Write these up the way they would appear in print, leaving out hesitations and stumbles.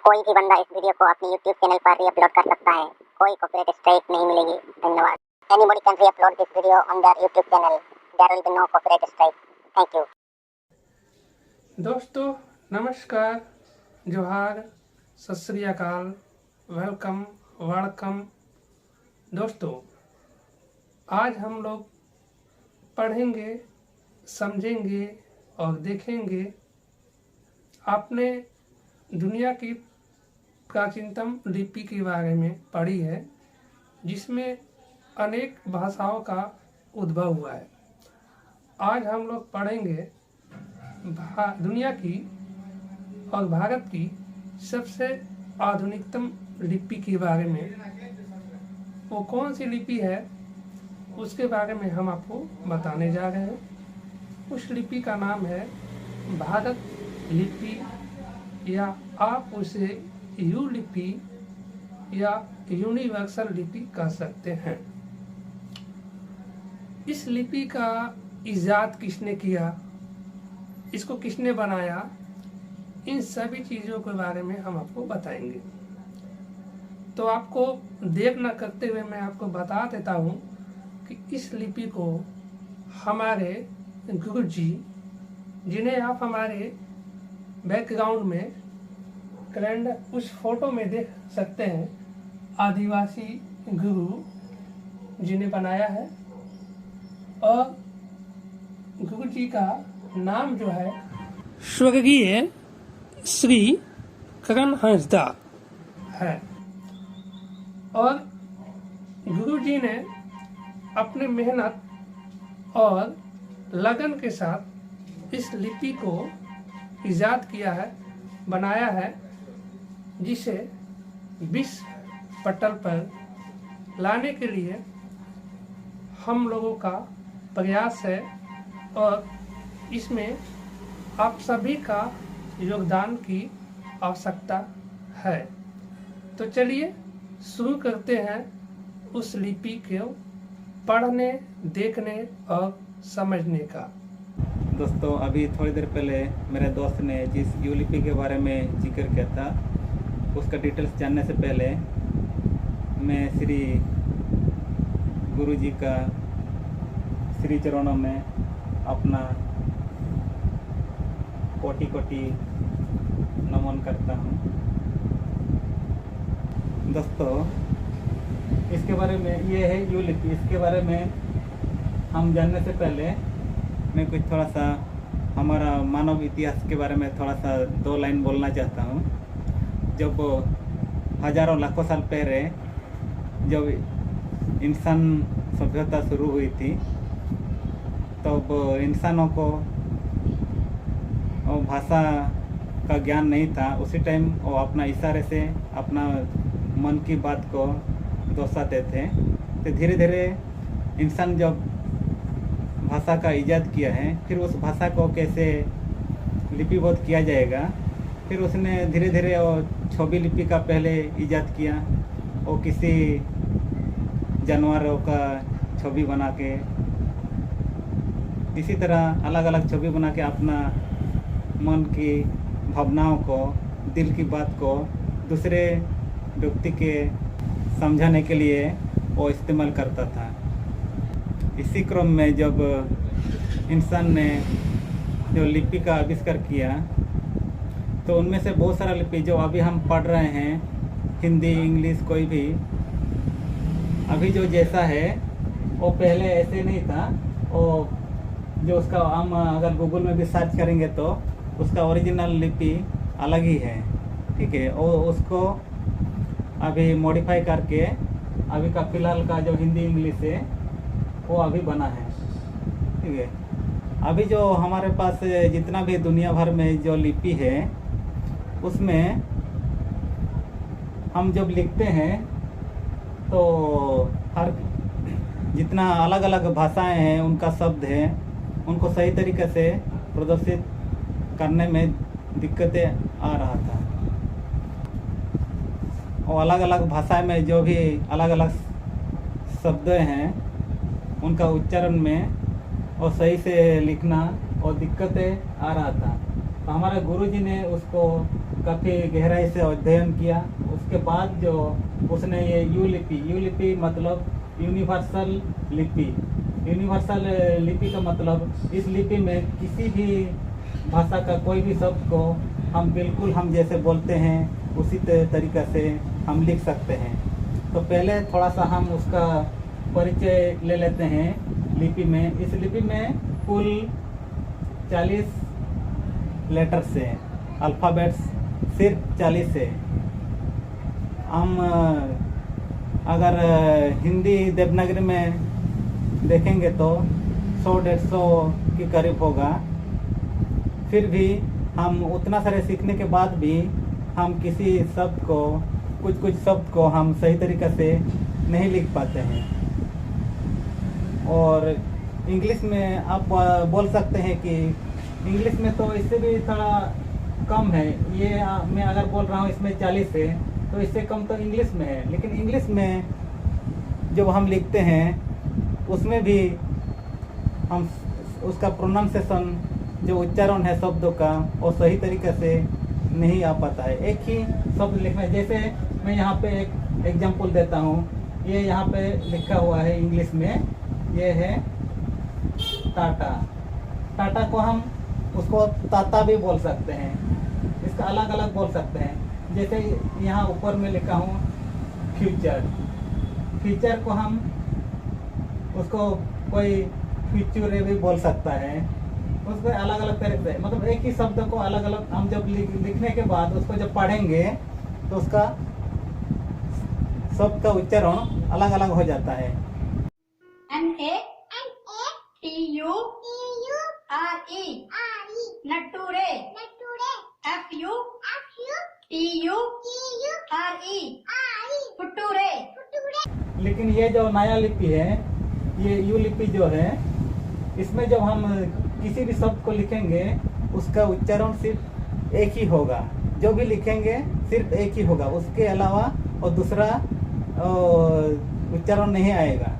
कोई भी बंदा इस वीडियो को अपने YouTube चैनल पर री अपलोड कर सकता है। कोई कॉपीराइट स्ट्राइक नहीं मिलेगी। धन्यवाद। Anybody can re-upload this video on their YouTube channel. There will be no copyright strike. Thank you. दोस्तों नमस्कार, जोहार, सत श्री अकाल, वेलकम, वेलकम। दोस्तों आज हम लोग पढ़ेंगे, समझेंगे और देखेंगे। आपने दुनिया की प्राचीनतम लिपि के बारे में पढ़ी है, जिसमें अनेक भाषाओं का उद्भव हुआ है। आज हम लोग पढ़ेंगे दुनिया की और भारत की सबसे आधुनिकतम लिपि के बारे में। वो कौन सी लिपि है उसके बारे में हम आपको बताने जा रहे हैं। उस लिपि का नाम है भारत लिपि, या आप उसे यू लिपि या यूनिवर्सल लिपि कह सकते हैं। इस लिपि का इजाद किसने किया, इसको किसने बनाया, इन सभी चीज़ों के बारे में हम आपको बताएंगे। तो आपको देर न करते हुए मैं आपको बता देता हूँ कि इस लिपि को हमारे गुरु जी, जिन्हें आप हमारे बैकग्राउंड में कैलेंडर उस फोटो में देख सकते हैं, आदिवासी गुरु जी ने बनाया है। और गुरु जी का नाम जो है स्वर्गीय श्री करण हंसदा है। और गुरु जी ने अपने मेहनत और लगन के साथ इस लिपि को इजाद किया है, बनाया है, जिसे विश्व पटल पर लाने के लिए हम लोगों का प्रयास है। और इसमें आप सभी का योगदान की आवश्यकता है। तो चलिए शुरू करते हैं उस लिपि को पढ़ने, देखने और समझने का। दोस्तों अभी थोड़ी देर पहले मेरे दोस्त ने जिस यू लिपि के बारे में जिक्र किया था, उसका डिटेल्स जानने से पहले मैं श्री गुरु जी का श्री चरणों में अपना कोटि कोटि नमन करता हूँ। दोस्तों इसके बारे में, ये है यू लिपि, इसके बारे में हम जानने से पहले मैं कुछ थोड़ा सा हमारा मानव इतिहास के बारे में थोड़ा सा 2 लाइन बोलना चाहता हूँ। जब हजारों लाखों साल पहले जब इंसान सभ्यता शुरू हुई थी, तब इंसानों को भाषा का ज्ञान नहीं था। उसी टाइम वो अपना इशारे से अपना मन की बात को दर्शाते थे। तो धीरे धीरे इंसान जब भाषा का इजाद किया है, फिर उस भाषा को कैसे लिपिबद्ध किया जाएगा, फिर उसने धीरे धीरे वो छवि लिपि का पहले इजाद किया। वो किसी जानवरों का छवि बना के, इसी तरह अलग अलग छवि बना के अपना मन की भावनाओं को, दिल की बात को दूसरे व्यक्ति के समझाने के लिए वो इस्तेमाल करता था। इसी क्रम में जब इंसान ने जो लिपि का आविष्कार किया, तो उनमें से बहुत सारा लिपि जो अभी हम पढ़ रहे हैं, हिंदी, इंग्लिश, कोई भी अभी जो जैसा है वो पहले ऐसे नहीं था। वो जो उसका हम अगर गूगल में भी सर्च करेंगे तो उसका ओरिजिनल लिपि अलग ही है, ठीक है। और उसको अभी मॉडिफाई करके अभी का फ़िलहाल का जो हिंदी इंग्लिश है वो अभी बना है, ठीक है। अभी जो हमारे पास जितना भी दुनिया भर में जो लिपि है, उसमें हम जब लिखते हैं तो हर जितना अलग अलग भाषाएं हैं, उनका शब्द है, उनको सही तरीके से प्रदर्शित करने में दिक्कतें आ रहा था। और अलग अलग भाषा में जो भी अलग अलग शब्द हैं, उनका उच्चारण में और सही से लिखना और दिक्कतें आ रहा था। तो हमारे गुरुजी ने उसको काफ़ी गहराई से अध्ययन किया। उसके बाद जो उसने ये यू लिपि मतलब यूनिवर्सल लिपि। यूनिवर्सल लिपि का मतलब इस लिपि में किसी भी भाषा का कोई भी शब्द को हम बिल्कुल हम जैसे बोलते हैं उसी तरीक़ा से हम लिख सकते हैं। तो पहले थोड़ा सा हम उसका परिचय ले लेते हैं लिपि में। इस लिपि में कुल 40 लेटर्स है, अल्फ़ाबेट्स सिर्फ 40 है। हम अगर हिंदी देवनागरी में देखेंगे तो 100-150 के करीब होगा। फिर भी हम उतना सारे सीखने के बाद भी हम किसी शब्द को कुछ शब्द को हम सही तरीक़े से नहीं लिख पाते हैं। और इंग्लिश में आप बोल सकते हैं कि इंग्लिश में तो इससे भी थोड़ा कम है। ये मैं अगर बोल रहा हूँ इसमें 40 है तो इससे कम तो इंग्लिश में है। लेकिन इंग्लिश में जब हम लिखते हैं उसमें भी हम उसका प्रोनाउंसिएशन जो उच्चारण है शब्दों का वो सही तरीके से नहीं आ पाता है। एक ही शब्द लिखना, जैसे मैं यहाँ पे एक एग्जांपल देता हूँ। ये यहाँ पे लिखा हुआ है इंग्लिश में, ये है टाटा। टाटा को हम उसको ताता भी बोल सकते हैं, इसका अलग अलग बोल सकते हैं। जैसे यहाँ ऊपर में लिखा हूँ फ्यूचर को हम उसको कोई फ्यूचर भी बोल सकता है। उसको अलग अलग तरीके से मतलब एक ही शब्द को अलग अलग हम जब लिखने के बाद उसको जब पढ़ेंगे तो उसका शब्द का उच्चारण अलग अलग हो जाता है। NATURE नटूरे FUTURE फुटूरे। लेकिन ये जो नया लिपि है, ये यू लिपि जो है, इसमें जब हम किसी भी शब्द को लिखेंगे उसका उच्चारण सिर्फ एक ही होगा। जो भी लिखेंगे सिर्फ एक ही होगा, उसके अलावा और दूसरा उच्चारण नहीं आएगा।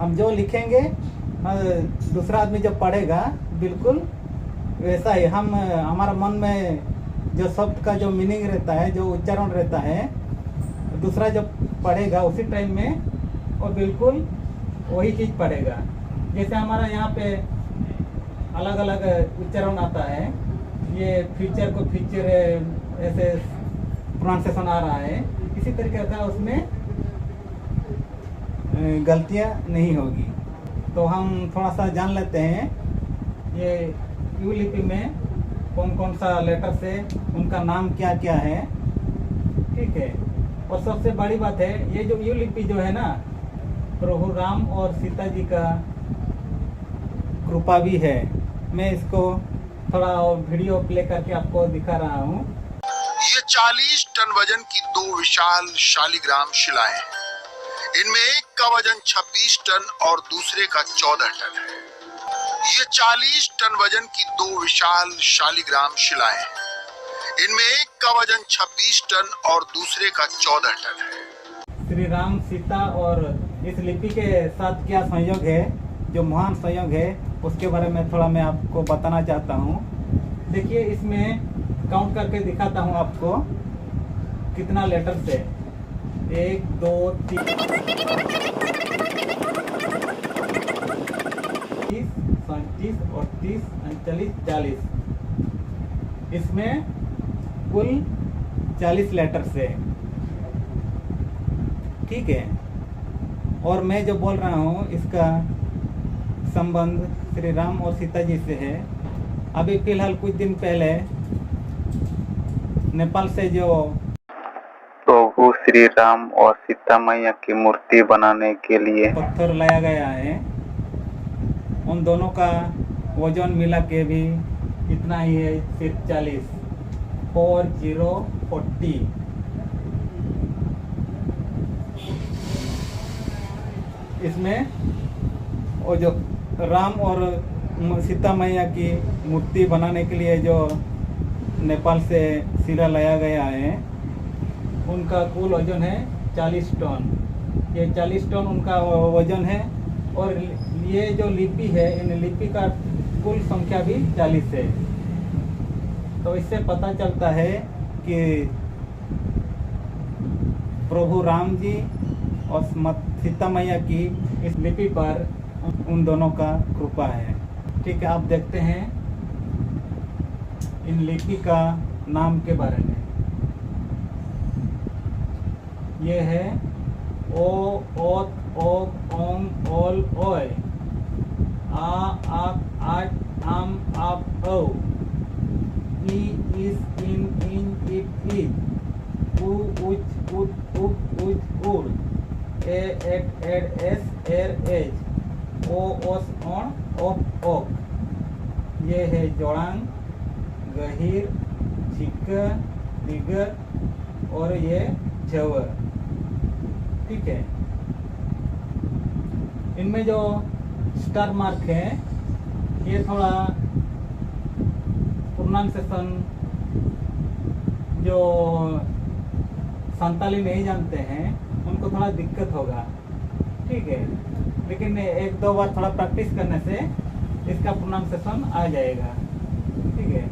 हम जो लिखेंगे दूसरा आदमी जब पढ़ेगा बिल्कुल वैसा ही हम हमारा मन में जो शब्द का जो मीनिंग रहता है, जो उच्चारण रहता है, दूसरा जब पढ़ेगा उसी टाइम में वो बिल्कुल वही चीज़ पढ़ेगा। जैसे हमारा यहाँ पे अलग अलग उच्चारण आता है। ये फ्यूचर को फ्यूचर ऐसे प्रोनाउंसिएशन आ रहा है, इसी तरीके का उसमें गलतियाँ नहीं होगी। तो हम थोड़ा सा जान लेते हैं ये यू लिपि में कौन कौन सा लेटर्स है, उनका नाम क्या क्या है, ठीक है। और सबसे बड़ी बात है, ये जो यू लिपि जो है ना, प्रभु राम और सीता जी का कृपा भी है। मैं इसको थोड़ा और वीडियो प्ले करके आपको दिखा रहा हूँ। ये 40 टन वजन की 2 विशाल शालिग्राम शिलाएं हैं। इनमें एक का वजन 26 टन और दूसरे का 14 टन है। ये 40 टन वजन की 2 विशाल शालिग्राम शिलाएं हैं। इनमें एक का वजन 26 टन और दूसरे का 14 टन है। श्री राम सीता और इस लिपि के साथ क्या संयोग है, जो महान संयोग है, उसके बारे में थोड़ा मैं आपको बताना चाहता हूँ। देखिए इसमें काउंट करके दिखाता हूँ आपको कितना लेटर्स है। 1 2 3 37 38 39 40। इसमें कुल 40 लेटर्स है, ठीक है। और मैं जो बोल रहा हूँ इसका संबंध श्री राम और सीता जी से है। अभी फिलहाल कुछ दिन पहले नेपाल से जो प्रभु श्री राम और सीता मैया की मूर्ति बनाने के लिए पत्थर लाया गया है, उन दोनों का वजन मिला के भी इतना ही है, सिर्फ 40 40। इसमें वो जो राम और सीता मैया की मूर्ति बनाने के लिए जो नेपाल से सिरा लाया गया है, उनका कुल वजन है 40 टन। ये 40 टन उनका वजन है। और ये जो लिपि है, इन लिपि का कुल संख्या भी 40 है। तो इससे पता चलता है कि प्रभु राम जी और सीता मैया की इस लिपि पर उन दोनों का कृपा है। ठीक है, आप देखते हैं इन लिपि का नाम के बारे में। ये है ओ, ओत, ओक, ओम, ओल, ओय, आ, आक, आट, आम, आप, औ, ई, इस, इन, इट, इज, उ, उच, उत, उप, उज, उड़, ए, एट, एस, एर, एज, ओ, ओस, ओण, ओप, ओक। ये है जोड़ांग, गहीर, छिक्का, दिगर और ये झवर। ठीक है, इनमें जो स्टार मार्क है ये थोड़ा प्रोनाउंसिएशन जो संताली नहीं जानते हैं उनको थोड़ा दिक्कत होगा। ठीक है, लेकिन एक दो बार थोड़ा प्रैक्टिस करने से इसका प्रोनाउंसिएशन आ जाएगा। ठीक है,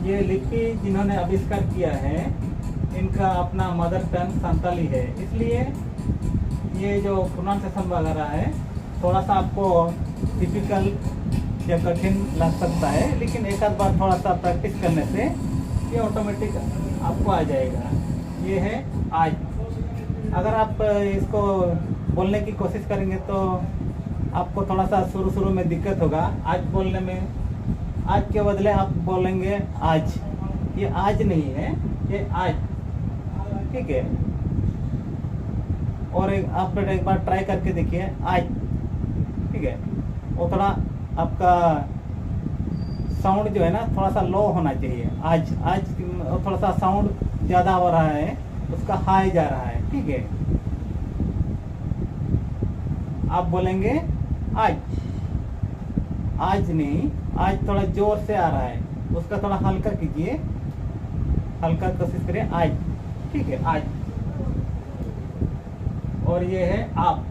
ये लिपि जिन्होंने आविष्कार किया है इनका अपना मदर टंग संताली है, इसलिए ये जो प्रोनाउंसिएशन वगैरह है थोड़ा सा आपको टिपिकल या कठिन लग सकता है, लेकिन एक आध बार थोड़ा सा प्रैक्टिस करने से ये ऑटोमेटिक आपको आ जाएगा। ये है आज। अगर आप इसको बोलने की कोशिश करेंगे तो आपको थोड़ा सा शुरू में दिक्कत होगा आज बोलने में। आज के बदले आप बोलेंगे आज। ये आज नहीं है, ये आज। ठीक है, और आप एक बार ट्राई करके देखिए आज। ठीक है, वो थोड़ा आपका साउंड जो है ना थोड़ा सा लो होना चाहिए। आज आज थोड़ा सा साउंड ज़्यादा हो रहा है, उसका हाई जा रहा है। ठीक है, आप बोलेंगे आज, आज नहीं, आज थोड़ा जोर से आ रहा है, उसका थोड़ा हल्का कीजिए, हल्का कोशिश करिए आज। ठीक है, आज। और ये है आप।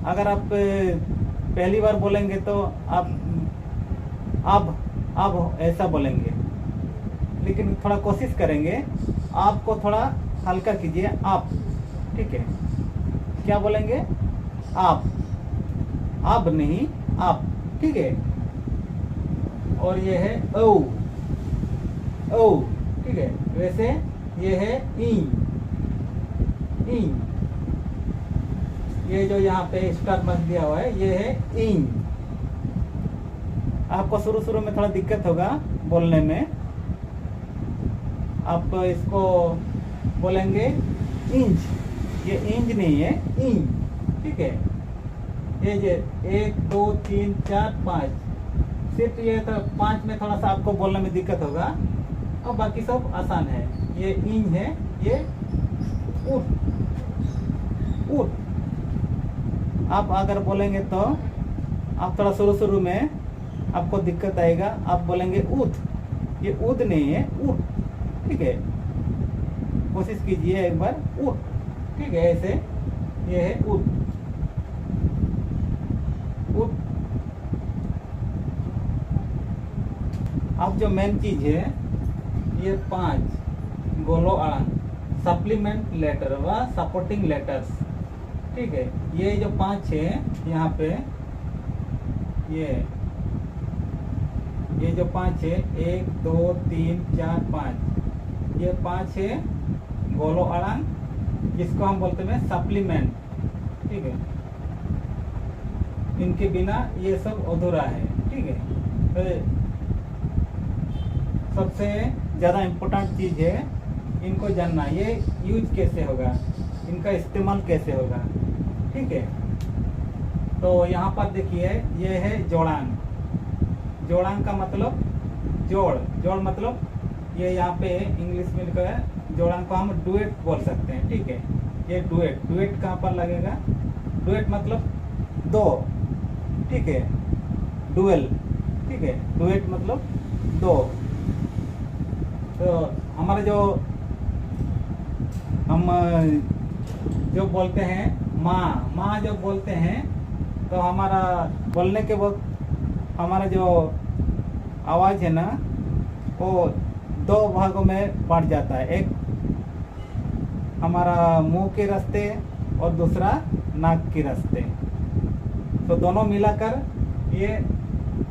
अगर आप पहली बार बोलेंगे तो आप अब ऐसा बोलेंगे, लेकिन थोड़ा कोशिश करेंगे आपको थोड़ा हल्का कीजिए आप। ठीक है, क्या बोलेंगे आप, अब नहीं आप। ठीक है, और ये है ओ, ओ। ठीक है, वैसे ये है ई, ई। ये जो यहाँ पे स्टार मार्क दिया हुआ है ये है इंच। आपको शुरू में थोड़ा दिक्कत होगा बोलने में, आप इसको बोलेंगे इंच, ये इंच नहीं है, इंच। ठीक है, ये जो 1 2 3 4 5, सिर्फ ये तो 5 में थोड़ा सा आपको बोलने में दिक्कत होगा और बाकी सब आसान है। ये इंच है, ये उठ, उठ। आप अगर बोलेंगे तो आप थोड़ा शुरू में आपको दिक्कत आएगा, आप बोलेंगे उठ, ये उठ नहीं है, उठ। ठीक है, कोशिश कीजिए एक बार, उठ। ठीक है, ऐसे ये है उठ, उठ। अब जो मेन चीज है ये 5 गोलो आड़ंग, सप्लीमेंट लेटर व सपोर्टिंग लेटर्स। ठीक है, ये जो 5 है यहाँ पे, ये जो 5 है 1 2 3 4 5, ये 5 है गोलो आड़ंग, जिसको हम बोलते हैं सप्लीमेंट। ठीक है, इनके बिना ये सब अधूरा है। ठीक है, तो सबसे ज़्यादा इम्पोर्टेंट चीज़ है इनको जानना, ये यूज कैसे होगा, इनका इस्तेमाल कैसे होगा। ठीक है, तो यहाँ पर देखिए ये है जोड़ांग। जोड़ांग का मतलब जोड़, जोड़ मतलब ये यहाँ पे इंग्लिश में लिखा है, जोड़ांग को हम डुएट बोल सकते हैं। ठीक है, ये डुएट, डुएट कहाँ पर लगेगा, डुएट मतलब दो। ठीक है, डुएल। ठीक है, डुएट मतलब दो। तो हमारे जो हम जो बोलते हैं माँ, माँ जो बोलते हैं तो हमारा बोलने के वक्त हमारा जो आवाज़ है ना वो दो भागों में बांट जाता है। एक हमारा मुंह के रास्ते और दूसरा नाक के रास्ते। तो दोनों मिलाकर ये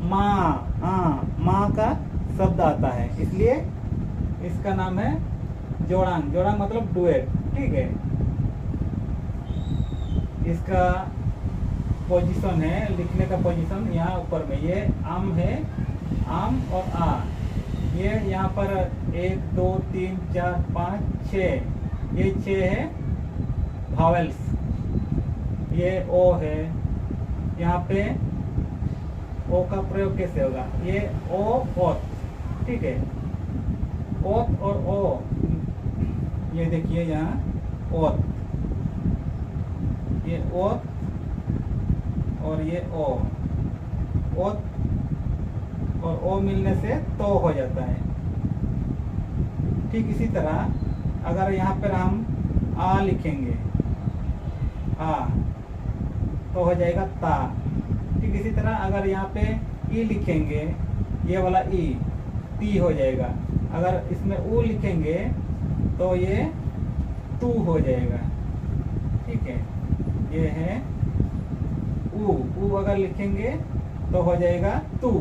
माँ का शब्द आता है, इसलिए इसका नाम है जोड़ांग। जोड़ांग मतलब डुएट, ठीक है। इसका पोजीशन है, लिखने का पोजीशन यहाँ ऊपर में, ये आम है, आम और आ, ये यहाँ पर 1 2 3 4 5 6, ये 6 है भावेल्स। ये ओ है, यहाँ पे ओ का प्रयोग कैसे होगा, ये ओ ओत, ठीक है। ओत और ओ, ये देखिए यहाँ ओत, ये ओत और ये ओ, ओत और ओ मिलने से तो हो जाता है। ठीक इसी तरह अगर यहाँ पर हम आ लिखेंगे, आ तो हो जाएगा ता। ठीक इसी तरह अगर यहाँ पे ई लिखेंगे, ये वाला ई, ती हो जाएगा। अगर इसमें ऊ लिखेंगे तो ये तू हो जाएगा, ठीक है। ये है ऊ अगर लिखेंगे तो हो जाएगा तू।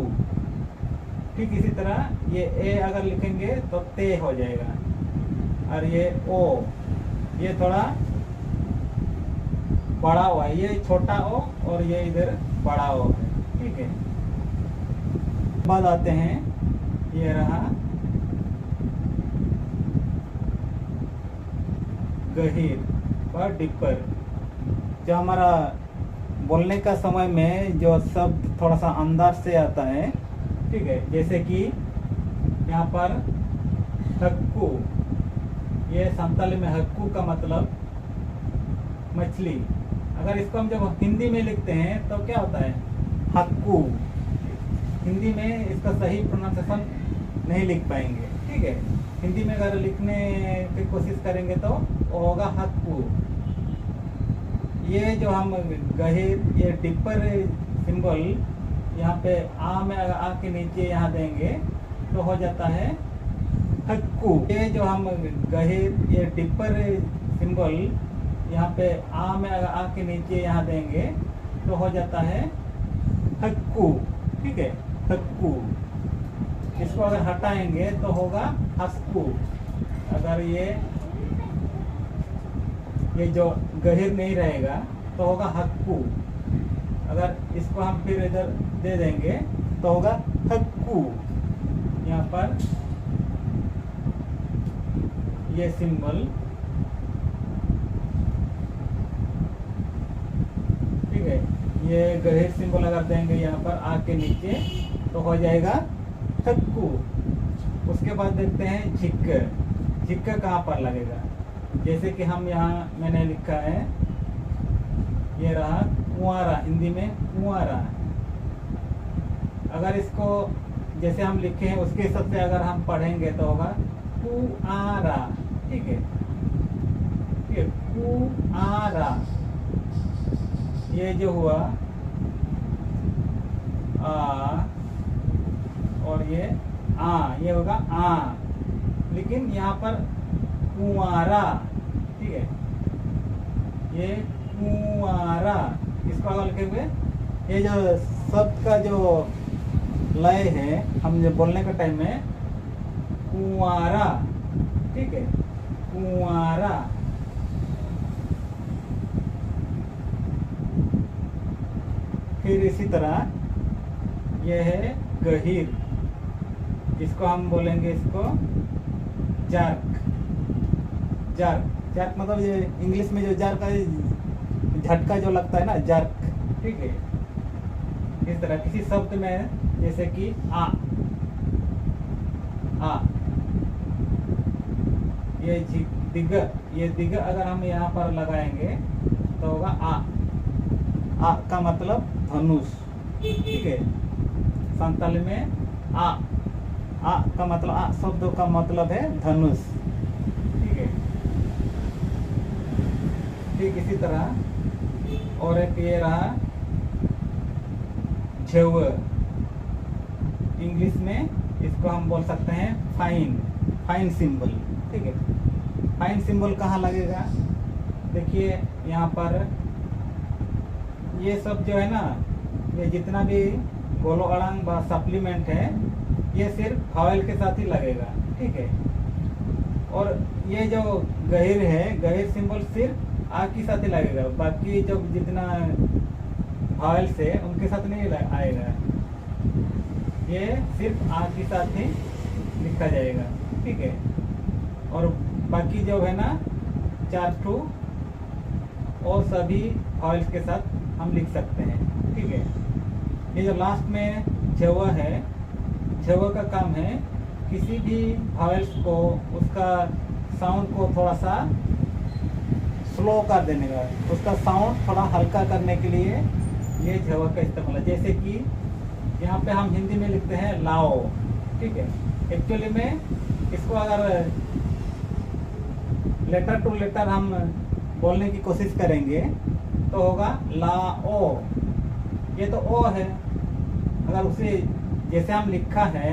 ठीक इसी तरह ये ए अगर लिखेंगे तो ते हो जाएगा। और ये ओ, ये थोड़ा बड़ा हुआ है, ये छोटा ओ और ये इधर बड़ा ओ है, ठीक है। बाद आते हैं, ये रहा गहीर और डिपर। जो हमारा बोलने का समय में जो शब्द थोड़ा सा अंदर से आता है, ठीक है। जैसे कि यहाँ पर हक्कू, ये संताली में हक्कू का मतलब मछली। अगर इसको हम जब हिंदी में लिखते हैं तो क्या होता है, हक्कू। हिंदी में इसका सही प्रोनाउंसिएशन नहीं लिख पाएंगे, ठीक है। हिंदी में अगर लिखने की कोशिश करेंगे तो वो होगा हक्कू। ये जो हम गहीर, ये डिपर सिंबल यहाँ पे आ में अगर आ के नीचे यहाँ देंगे तो हो जाता है हक्कू। ये जो हम गहीर, ये डिपर सिंबल यहाँ पे आ में अगर आ के नीचे यहाँ देंगे तो हो जाता है हक्कू, ठीक है, हक्कू। इसको अगर हटाएंगे तो होगा हस्कू। अगर ये जो गहीर नहीं रहेगा तो होगा हक्कू। अगर इसको हम फिर इधर दे देंगे तो होगा हक्कू। यहाँ पर ये सिंबल, ठीक है, ये गहीर सिंबल अगर देंगे यहाँ पर आ के नीचे तो हो जाएगा हक्कू। उसके बाद देखते हैं झिक्कर। झिक्कर कहाँ पर लगेगा, जैसे कि हम यहाँ मैंने लिखा है, ये रहा कुंवारा, हिंदी में कुंवारा। अगर इसको जैसे हम लिखे हैं उसके हिसाब से अगर हम पढ़ेंगे तो होगा कुआरा, ठीक है, कुआरा। ये जो हुआ आ और ये आ, ये होगा आ, लेकिन यहाँ पर कुंवारा, ठीक है, ये कुंवारा। इसको अगर लिखेंगे, ये जो शब्द का जो लय है हम जो बोलने के टाइम में कुंवारा, ठीक है, कुंवारा। फिर इसी तरह यह है गहीर, इसको हम बोलेंगे इसको जार्क। जार्क, जार्क मतलब ये इंग्लिश में जो जार्क का झटका जो लगता है ना, जार्क, ठीक है। इस तरह किसी शब्द में जैसे कि आ, ये दिग, ये दिग अगर हम यहाँ पर लगाएंगे तो होगा आ का मतलब धनुष, ठीक है। संताली में आ का मतलब, आ शब्द का मतलब है धनुष, ठीक है। ठीक इसी तरह और एक ये रहा झेव, इंग्लिश में इसको हम बोल सकते हैं फाइन सिंबल। ठीक है, फाइन सिंबल कहाँ लगेगा? देखिए यहाँ पर ये सब जो है ना, ये जितना भी गोलो अड़ांग व सप्लीमेंट है ये सिर्फ वावेल के साथ ही लगेगा। ठीक है, और ये जो गहिर है, गहिर सिंबल सिर्फ आ के साथ ही लगेगा, बाकी जो जितना वावेल से उनके साथ नहीं आएगा, ये सिर्फ आ के साथ ही लिखा जाएगा। ठीक है, और बाकी जो है ना 4 ठो और सभी वावेल्स के साथ हम लिख सकते हैं। ठीक है, ये जो लास्ट में झेवा है, झेवा का काम है किसी भी वावेल्स को उसका साउंड को थोड़ा सा स्लो कर देने का, उसका साउंड थोड़ा हल्का करने के लिए ये झेवा का इस्तेमाल है। जैसे कि यहाँ पे हम हिंदी में लिखते हैं लाओ। ठीक है, एक्चुअली में इसको अगर लेटर टू लेटर हम बोलने की कोशिश करेंगे तो होगा लाओ। ये तो ओ है, अगर उसे जैसे हम लिखा है,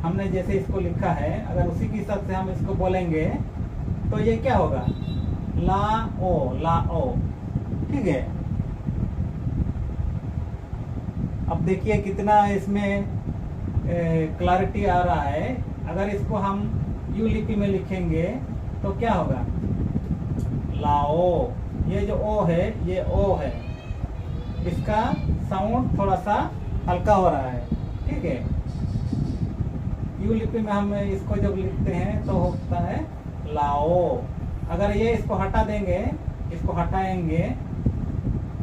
हमने जैसे इसको लिखा है, अगर उसी के हिसाब से हम इसको बोलेंगे तो ये क्या होगा? लाओ। ठीक है, अब देखिए कितना इसमें क्लैरिटी आ रहा है। अगर इसको हम यू लिपि में लिखेंगे तो क्या होगा? लाओ। ये जो ओ है, ये ओ है, इसका साउंड थोड़ा सा हल्का हो रहा है। ठीक है, यू लिपि में हम इसको जब लिखते हैं तो होता है लाओ। अगर ये इसको हटा देंगे, इसको हटाएंगे,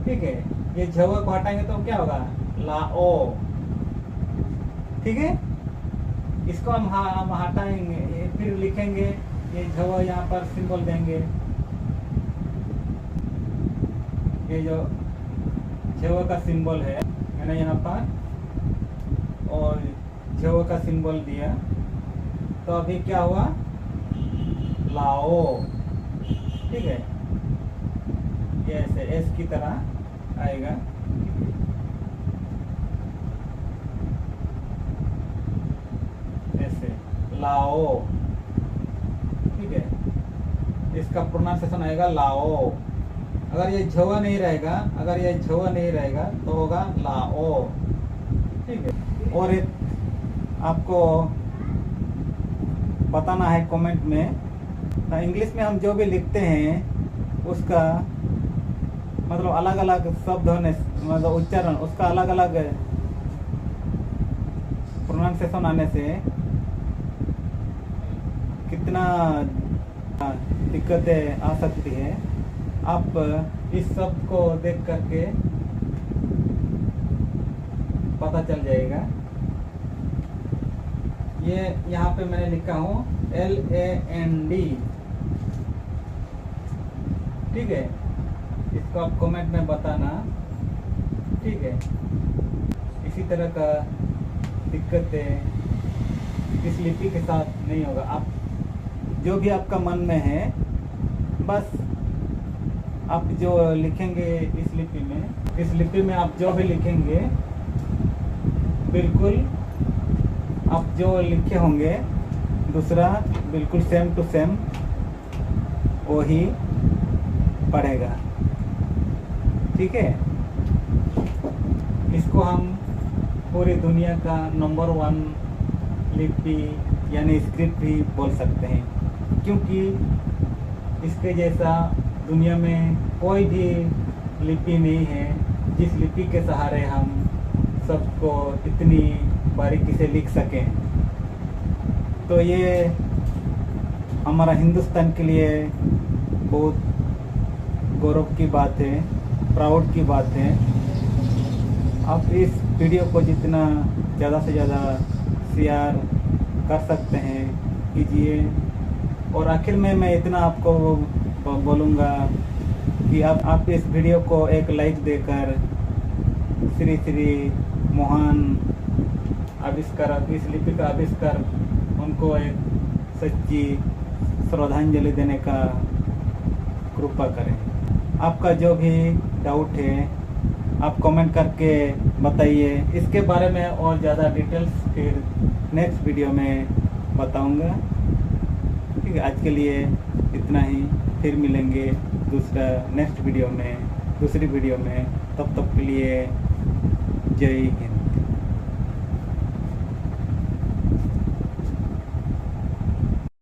ठीक है, ये झवा को हटाएंगे तो क्या होगा? लाओ। ठीक है, इसको हम हटाएंगे, फिर लिखेंगे, ये झवा यहाँ पर सिंबल देंगे, ये जो झवा का सिंबल है मैंने यहाँ पर, और झवा का सिंबल दिया तो अभी क्या हुआ? लाओ। ठीक है, ये ऐसे एस की तरह आएगा। ऐसे लाओ। ठीक है, इसका प्रोनाउंसिएशन आएगा लाओ। अगर ये झवा नहीं रहेगा, अगर ये झवा नहीं रहेगा तो होगा लाओ। ठीक है, और एक आपको बताना है कमेंट में, इंग्लिश में हम जो भी लिखते हैं उसका मतलब अलग अलग शब्द होने, मतलब उच्चारण उसका अलग अलग प्रोनाउंसिएशन आने से कितना दिक्कतें आ सकती है। आप इस शब्द को देख करके पता चल जाएगा। ये यहाँ पे मैंने लिखा हूँ LAND। ठीक है, इसको आप कमेंट में बताना। ठीक है, इसी तरह का दिक्कतें इस लिपि के साथ नहीं होगा। आप जो भी आपका मन में है, बस आप जो लिखेंगे इस लिपि में आप जो भी लिखेंगे, बिल्कुल आप जो लिखे होंगे दूसरा बिल्कुल सेम टू सेम वही पढ़ेगा। ठीक है, इसको हम पूरी दुनिया का नंबर 1 लिपि यानी स्क्रिप्ट भी बोल सकते हैं, क्योंकि इसके जैसा दुनिया में कोई भी लिपि नहीं है जिस लिपि के सहारे हम सबको इतनी बारीकी से लिख सकें। तो ये हमारा हिंदुस्तान के लिए बहुत गौरव की बात है, प्राउड की बात है। आप इस वीडियो को जितना ज़्यादा से ज़्यादा शेयर कर सकते हैं कीजिए। और आखिर में मैं इतना आपको बोलूँगा कि आप इस वीडियो को एक लाइक देकर श्री श्री महान आविष्कारक, इस लिपि का आविष्कार, उनको एक सच्ची श्रद्धांजलि देने का कृपा करें। आपका जो भी डाउट है आप कमेंट करके बताइए। इसके बारे में और ज़्यादा डिटेल्स फिर नेक्स्ट वीडियो में बताऊंगा। ठीक है, आज के लिए इतना ही। फिर मिलेंगे दूसरा नेक्स्ट वीडियो में, दूसरी वीडियो में। तब तक के लिए जय हिंद।